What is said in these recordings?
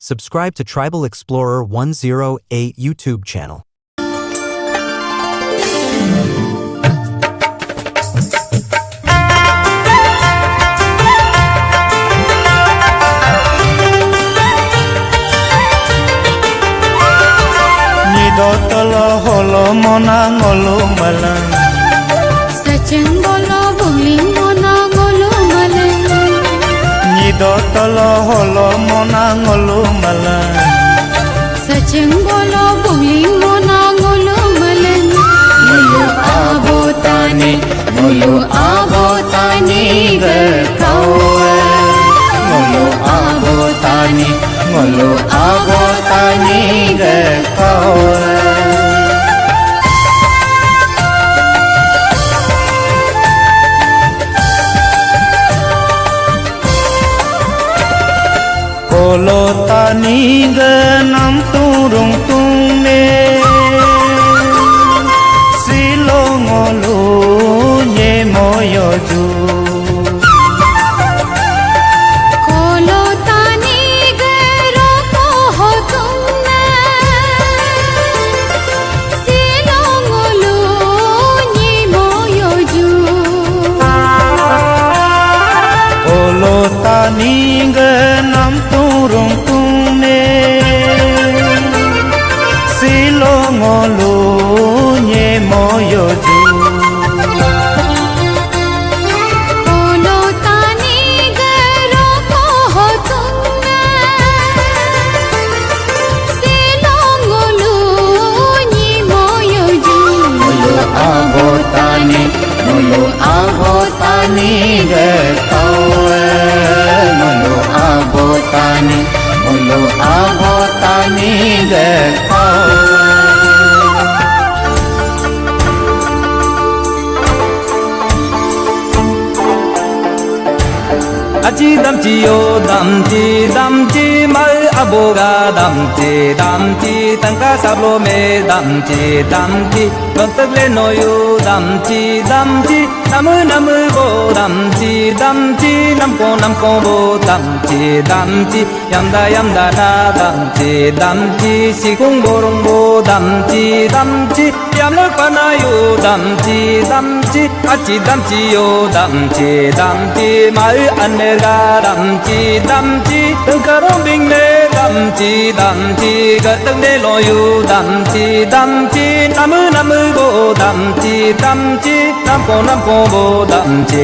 Subscribe to Tribal Explorer 108 YouTube channel. Dotolo holo mona ngolo malang Sachin bolo bugling mona ngolo malang Ni dotolo holo mona ngolo malang Sachin bolo bugling mona ngolo malang Mulu abotani gerkawa Mulu abotani gerkawa Kolo tani ge nam turung tung ne Silo ngolo nye moyo ju Kolo tani gero ko ho tumne Silo ngolo nye moyo ju Kolo tani ge nam turung tung ne Silo ngolo nye moyo ju Kolo tani gero ko ho tumne Silo ngolo nye moyo ju Mulu abotani ge kawe Mulu abotani ge kawe Aci dam ci yo dam ci mai aboga dam ci tangka sablo me dam ci bang tak le no yo dam ci namu bo dam ci nam ko bo dam ci yam da na dam ci si kung borong bo dam ci yam le pa na yo dam ci aci dam ci yo dam ci mai an me ga dam ci từng cả rong bing me dam ci ga từng de lo yu dam ci namu bo dam ci nam ko bo dam ci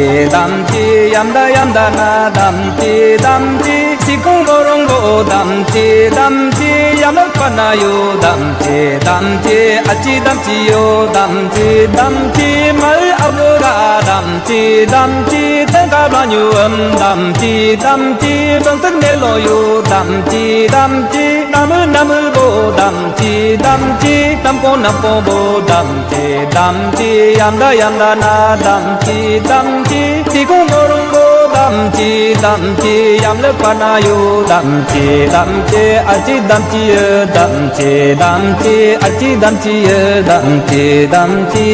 yam da na dam ci si kung bo rong bo dam ci yam le pa na yu dam ci aci dam ci yo dam ci mai abo ga dam ci từng cả lo yu dam ci bang tak ne lo yu dam ci namu bo dam ci nam ko bo dam ci yam da na dam ci si kung bo rong bo dam ci yam le pa na yu dam ci aci dam ci aci dam ci